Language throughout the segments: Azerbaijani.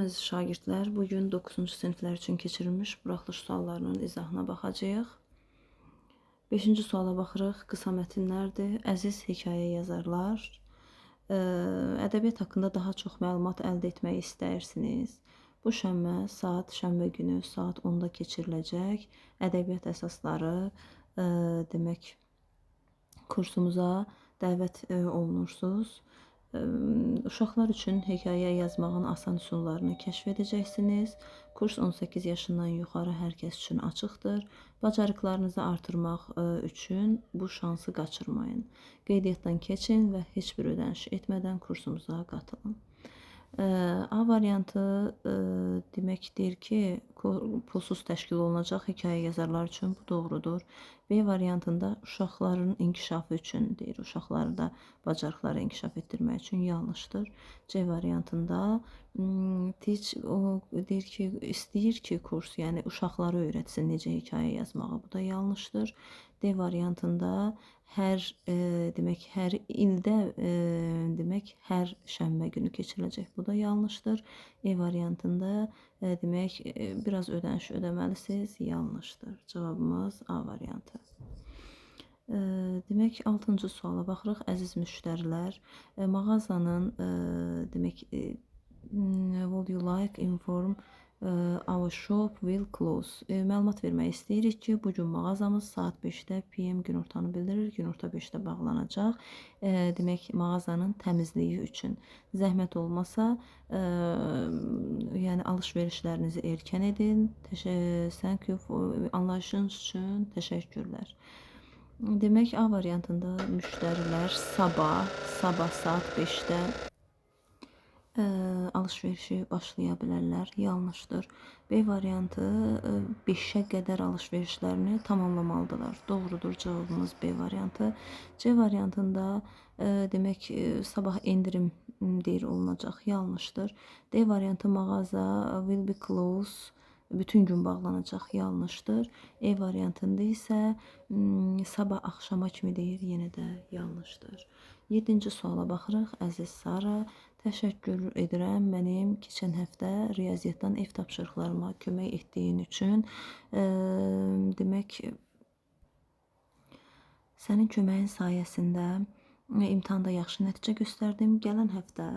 Əziz şagirdlər, bugün 9-cu siniflər üçün keçirilmiş buraxılış suallarının izahına baxacağıq. 5-ci suala baxırıq. Qısa mətnlərdir. Əziz hekayə yazarlar, ədəbiyyat haqqında daha çox məlumat əldə etmək istəyirsiniz. Bu şənbə günü saat 10-da keçiriləcək ədəbiyyat əsasları demək kursumuza dəvət olunursunuz. Uşaqlar üçün hekayə yazmağın asan üsullarını kəşf edəcəksiniz. Kurs 18 yaşından yuxarı hər kəs üçün açıqdır. Bacarıqlarınızı artırmaq üçün bu şansı qaçırmayın. Qeydiyyatdan keçin və heç bir ödəniş etmədən kursumuza qatılın. A variantı deməkdir ki, pulsuz təşkil olunacaq hekayə yazarlar üçün bu doğrudur. B variantında uşaqların inkişafı üçün deyir, uşaqları da bacarıqları inkişaf etdirmək üçün yanlışdır. C variantında o deyir ki, istəyir ki, kurs, yəni uşaqları öyrətsin necə hekayə yazmağı, bu da yanlışdır. D variantında hər ildə demək hər şənbə günü keçiriləcək, bu da yanlışdır. E variantında demək biraz ödəniş ödəməlisiniz, yanlışdır. Cavabımız A variantı. Demək 6-cı suala baxırıq. Əziz müştərilər, mağazanın demək would you like inform our shop will close. Məlumat vermək istəyirik ki, bu gün mağazamız saat 5-də PM günortanı bildirir. Günorta 5-də bağlanacaq. Demək mağazanın təmizliyi üçün. Zəhmət olmasa, yəni alış-verişlərinizi erkən edin. Thank you for anlayışınız üçün təşəkkürlər. Demək A variantında müştərilər sabah saat 5-də alış-verişi başlaya bilərlər. Yanlışdır. B variantı 5-ə qədər alış-verişlərini tamamlamalıdırlar. Doğrudur. Cavabımız B variantı. C variantında demək sabah endirim deyir olunacaq. Yanlışdır. D variantı mağaza will be closed, bütün gün bağlanacaq. Yanlışdır. E variantında isə sabah axşama kimi deyir, yenə də yanlışdır. 7-ci suala baxırıq. Əziz Sara, təşəkkür edirəm mənim keçən həftə riyaziyyatdan ev tapşırıqlarıma kömək etdiyin üçün. Demək sənin köməyin sayəsində imtahanda yaxşı nəticə göstərdim. Gələn həftə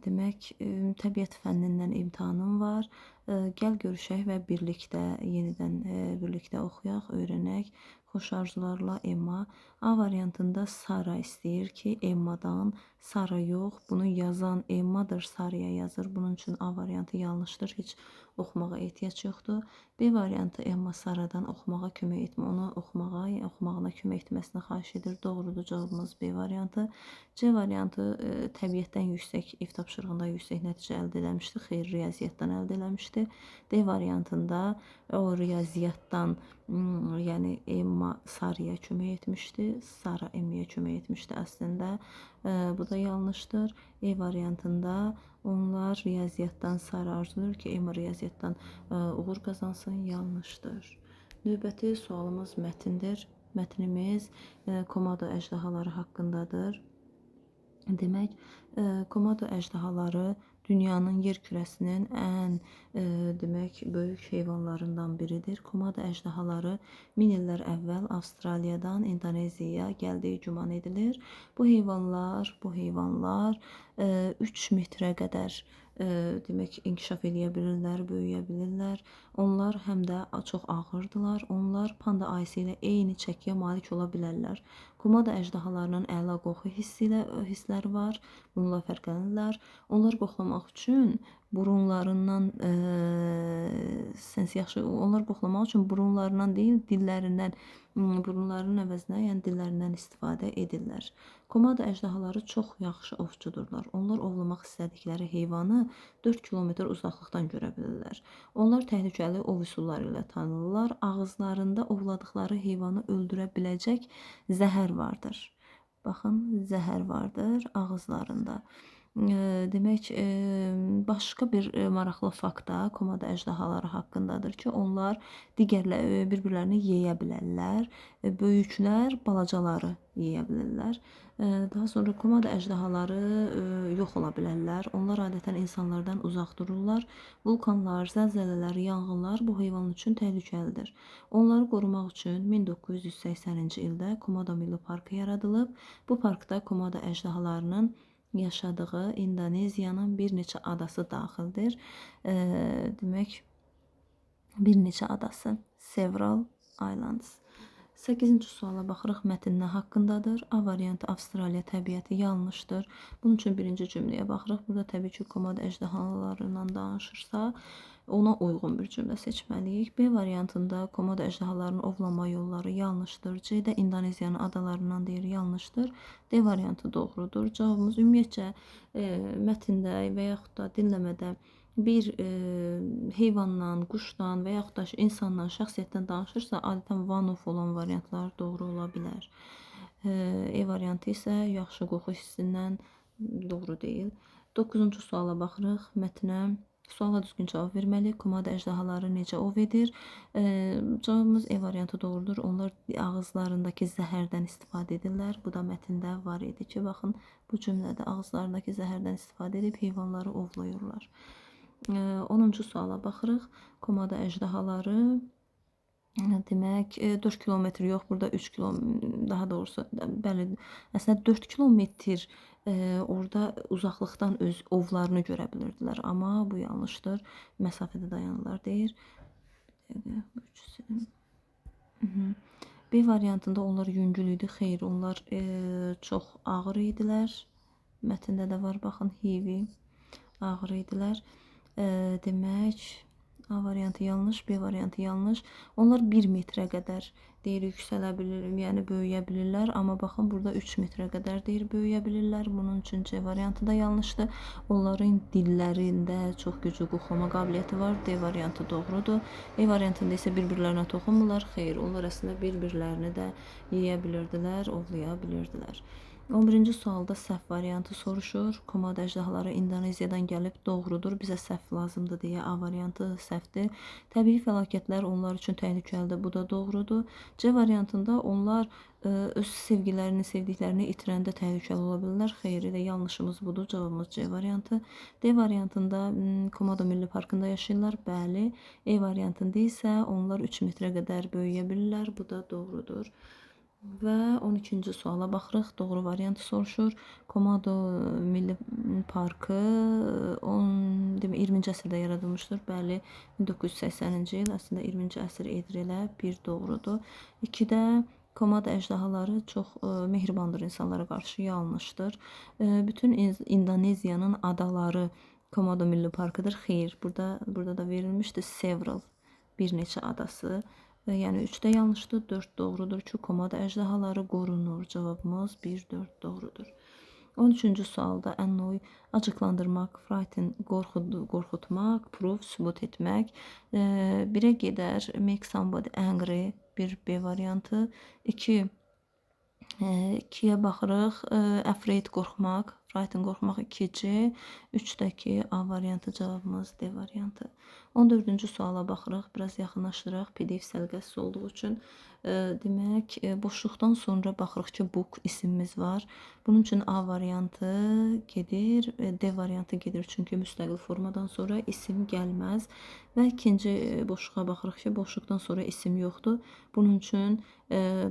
demək təbiət fənnindən imtahanım var. Gəl görüşək və yenidən birlikdə oxuyaq, öyrənək. Xoş arzularla Emma. A variantında Sara istəyir ki, Emmadan Sara yox, bunu yazan Emmadır, Saraya yazır. Bunun üçün A variantı yanlışdır. Heç oxumağa ehtiyac yoxdur. B variantı Emma Saradan oxumağa kömək etmə, onu oxumağına kömək etməsini xahiş edir. Doğrudur. Cavabımız B variantı. C variantı təbiətdən yüksək, ev tapşırığında yüksək nəticə əldə eləmişdi. Xeyr, riyaziyyatdan əldə eləmişdi. D variantında o riyaziyyatdan, yəni Emma Saraya kömək etmişdi. Sara Emma'ya kömək etmişdi əslində. Bu da yanlışdır. E variantında onlar riyaziyyatdan Sara arzulayır ki, Emma riyaziyyatdan uğur qazansın. Yanlışdır. Növbəti sualımız mətindir. Mətnimiz Komodo əjdahaları haqqındadır. Demək, Komodo əjdahaları dünyanın yer kürəsinin ən demək böyük heyvanlarından biridir. Komodo əjdahaları 1000 illər əvvəl Avstraliyadan İndoneziyaya gəldiyi güman edilir. Bu heyvanlar 3 metrə qədər demək inkişaf edə bilirlər, böyüyə bilirlər. Onlar həm də çox ağırdılar. Onlar panda ayısı ilə eyni çəkiyə malik ola bilərlər. Komodo əjdahalarının əla qoxu hissləri var. Bununla fərqlənirlər. Onlar qoxlamaq üçün burunlarından onlar qoxlamaq üçün burunlarından deyil, dillərindən, burunlarının əvəzinə, yəni dillərindən istifadə edirlər. Komodo əjdahaları çox yaxşı ovçudurlar. Onlar ovlamaq istədikləri heyvanı 4 kilometr uzaqlıqdan görə bilirlər. Onlar təhlükəli ov üsulları ilə tanınırlar. Ağızlarında ovladıqları heyvanı öldürə biləcək zəhər vardır. Baxın, zəhər vardır ağızlarında. Demək, başqa bir maraqlı fakt da komada əjdahaları haqqındadır ki, onlar bir-birlərini yeyə bilərlər. Böyüklər balacaları yeyə bilirlər. Daha sonra komada əjdahaları yox ola bilərlər. Onlar adətən insanlardan uzaq dururlar. Vulkanlar, zəlzələlər, yanğınlar bu heyvan üçün təhlükəlidir. Onları qorumaq üçün 1980-ci ildə Komodo Milli Parkı yaradılıb. Bu parkda komodo əjdahalarının yaşadığı İndoneziyanın bir neçə adası daxildir. Demək, bir neçə adası. Several Islands. 8-ci suala baxırıq, mətn nə haqqındadır? A variantı Avstraliya təbiəti yanlışdır. Bunun üçün birinci cümləyə baxırıq. Burada təbii ki, komodo əjdahalarından danışırsa, ona uyğun bir cümlə seçməliyik. B variantında komodo əjdahalarının ovlanma yolları yanlışdır. C-də İndoneziyanın adalarından deyir, yanlışdır. D variantı doğrudur. Cavabımız ümumiyyətcə mətndə və yaxud da dinləmədə bir heyvandan, quşdan və yaxud da insandan, şəxsiyyətdən danışırsa, adətən one of olan variantlar doğru ola bilər. E variantı isə yaxşı qoxu hissindən doğru deyil. 9-cu suala baxırıq, mətnə. Suala düzgün cavab verməli. Komodo əjdahaları necə ov edir? Cavabımız E variantı doğrudur. Onlar ağızlarındakı zəhərdən istifadə edirlər. Bu da mətndə var idi ki, baxın, bu cümlədə ağızlarındakı zəhərdən istifadə edib heyvanları ovlayırlar. 10-cu suala baxırıq. Komodo əjdahaları demək 4 kilometr yox, burada 3 kilometr, daha doğrusu bəli, əslində 4 kilometr orada uzaqlıqdan öz ovlarını görə bilirdilər, amma bu yanlışdır. Məsafədə dayanırlar deyir. B variantında onlar yüngül idi. Xeyr, onlar çox ağır idilər. Mətndə də var, baxın, heavy, ağır idilər. Demək, A variantı yanlış, B variantı yanlış. Onlar 1 metrə qədər deyir yüksələ bilir, yəni böyüyə bilirlər. Amma baxın, burada 3 metrə qədər deyir böyüyə bilirlər. Bunun üçün C variantı da yanlışdır. Onların dillərində çox güclü qoxlama qabiliyyəti var. D variantı doğrudur. E variantında isə bir-birlərinə toxunmurlar. Xeyr, onlar əslində bir-birlərini də yeyə bilirdilər, ovlaya bilirdilər. 11-ci sualda səhv variantı soruşur. Komodo əjdahaları İndoneziyadan gəlib, doğrudur. Bizə səhv lazımdır deyə A variantı səhvdir. Təbii fəlakətlər onlar üçün təhlükəlidir. Bu da doğrudur. C variantında onlar öz sevgilərini, sevdiklərini itirəndə təhlükəli ola bilirlər. Xeyr, elə yanlışımız budur. Cavabımız C variantı. D variantında Komodo Milli Parkında yaşayırlar. Bəli. E variantında isə onlar 3 metrə qədər böyüyə bilirlər. Bu da doğrudur. Və 12-ci suala baxırıq. Doğru variantı soruşur. Komodo Milli Parkı 20-ci əsrdə yaradılmışdır. Bəli, 1980-ci il, əslində 20-ci əsr edir elə, bir doğrudur. 2-də komodo əjdahaları çox mehribandır insanlara qarşı, yanlışdır. Bütün İndoneziyanın adaları Komodo Milli Parkıdır. Xeyr, burada da verilmişdir several, bir neçə adası. Yəni 3-də yanlışdır, 4 doğrudur ki, komodo əjdahaları qorunur. Cavabımız 1, 4 doğrudur. 13-cü sualda annoy, acıqlandırmaq, frighten, qorxutmaq, prove, sübut etmək. 1-ə gedər, make somebody angry, bir B variantı. 2-yə baxırıq, afraid, qorxmaq, frighten, qorxmaq 2C. 3-dəki A variantı, cavabımız D variantı. 14-cü suala baxırıq, biraz yaxınlaşdıraq, PDF səlqəsiz olduğu üçün. Demək, boşluqdan sonra baxırıq ki, book isimimiz var. Bunun üçün A variantı gedir, D variantı gedir. Çünki müstəqil formadan sonra isim gəlməz. Və ikinci boşluğa baxırıq ki, boşluqdan sonra isim yoxdur. Bunun üçün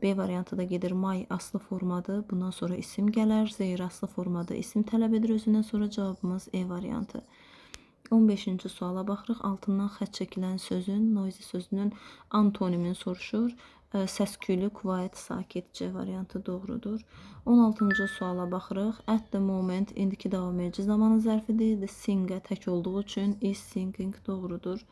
B variantı da gedir, my aslı formadır. Bundan sonra isim gələr. Zeyr aslı formada isim tələb edir özündən sonra, cavabımız E variantı. 15-ci suala baxırıq. Altından xətt çəkilən sözün, noisy sözünün antonimini soruşur. Səsküylü, quiet, sakit, C variantı doğrudur. 16-cı suala baxırıq. At the moment, indiki davam edici zamanı zərfidir. The singer tək olduğu üçün is singing doğrudur.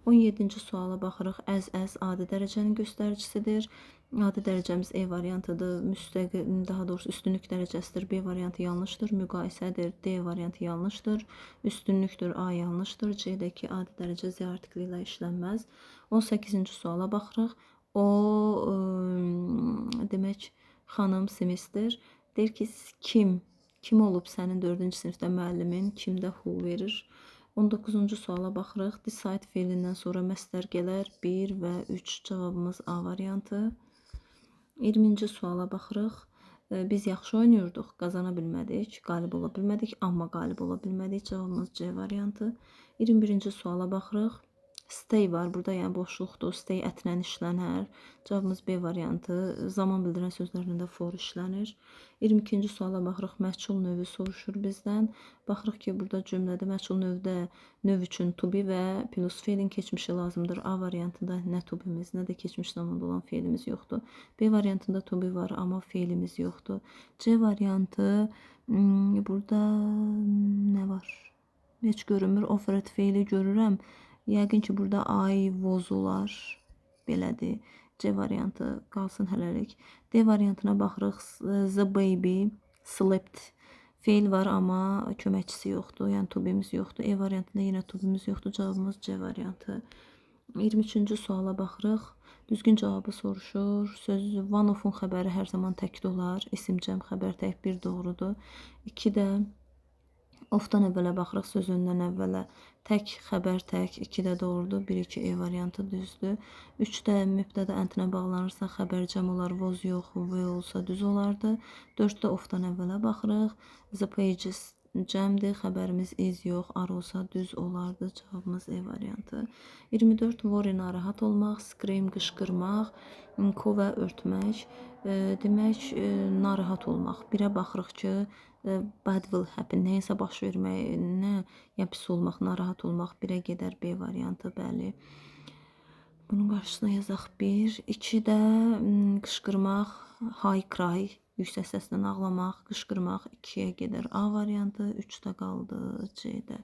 17-ci suala baxırıq. As adi dərəcənin göstəricisidir. Adi dərəcəmiz E variantıdır. Müstəqil, daha doğrusu üstünlük dərəcəsidir. B variantı yanlışdır. Müqayisədir. D variantı yanlışdır. Üstünlükdür. A yanlışdır. C-dəki adi dərəcə Z artikli ilə işlənməz. 18-ci suala baxırıq. O demək xanım Smithdir. Deyir ki, kim Kim olub sənin 4-cü sinifdə müəllimin? Kimdə who verir? 19-cu suala baxırıq. Decide feilindən sonra məstər gələr 1 və 3 cavabımız A variantı. 20-ci suala baxırıq. Biz yaxşı oynayırdıq, qazana bilmədik, qalib ola bilmədik, amma qalib ola bilmədik. Cavabımız C variantı. 21-ci suala baxırıq. Stay var burada, yəni boşluqdur. Stay ətlə işlənər. Cavabımız B variantı. Zaman bildirən sözlərlə də for işlənir. 22-ci suala baxırıq. Məchul növü soruşur bizdən. Baxırıq ki, burada cümlədə məchul növdə növ üçün to be və plus feilin keçmişi lazımdır. A variantında nə to be'miz, nə də keçmiş zamanda olan feilimiz yoxdur. B variantında to be var, amma feilimiz yoxdur. C variantı burada nə var? Heç görünmür. Offered feili görürəm. Yəqin ki, burada I was olar. Belədir. C variantı qalsın hələlik. D variantına baxırıq. The baby slept. Feil var, amma köməkçisi yoxdur. Yəni to be'miz yoxdur. E variantında yenə to be'miz yoxdur. Cavabımız C variantı. 23-cü suala baxırıq. Düzgün cavabı soruşur. Söz one of-un xəbəri hər zaman təkdə olar. İsim cəm xəbər tək bir doğrudur. 2 də of-dan əvvələ baxırıq. Söz öndən əvvələ tək xəbər tək 2 də doğrudur. 1-2 E variantı düzdür. 3 də mübtədə əntinə bağlanırsa xəbər cəm olar. Was yox, will olsa düz olardı. 4 də of-dan əvvələ baxırıq. The pages cəmdir. Xəbərimiz is yox, are olsa düz olardı. Cavabımız E variantı. 24 worry narahat olmaq, scream qışqırmaq, cover örtmək. Demək narahat olmaq. Birə baxırıq ki, bad will happen, nəyəsə baş verməyinə, ya pis olmaq, narahat olmaq birə gedər. B variantı, bəli. Bunun qarşısına yazaq 1. 2 də qışqırmaq, high cry, yüksək səslə ağlamaq, qışqırmaq 2-yə gedər. A variantı. 3 də qaldı C-də.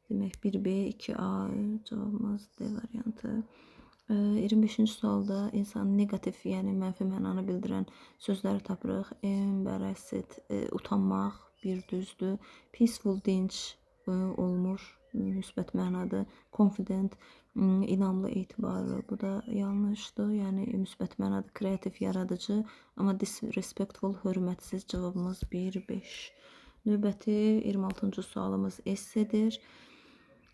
Demək 1B, 2A cavabımız D variantı. 25-ci sualda insan negativ, yəni mənfi mənanı bildirən sözləri tapırıq. Embarrassed, utanmaq, bir düzdür. Peaceful, dinc olmur, müsbət mənadır. Confident, inamlı, etibarlı, bu da yanlışdır. Yəni müsbət mənadır, kreativ, yaradıcı, amma disrespectful, hörmətsiz. Cavabımız 1-5. Növbəti 26-cı sualımız essedir.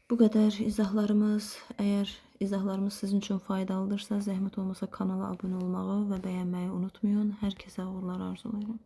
Bu qədər izahlarımız. Əgər izahlarımız sizin üçün faydalıdırsa, zəhmət olmasa kanala abunə olmağı və bəyənməyi unutmayın. Hər kəsə uğurlar arzulayıram.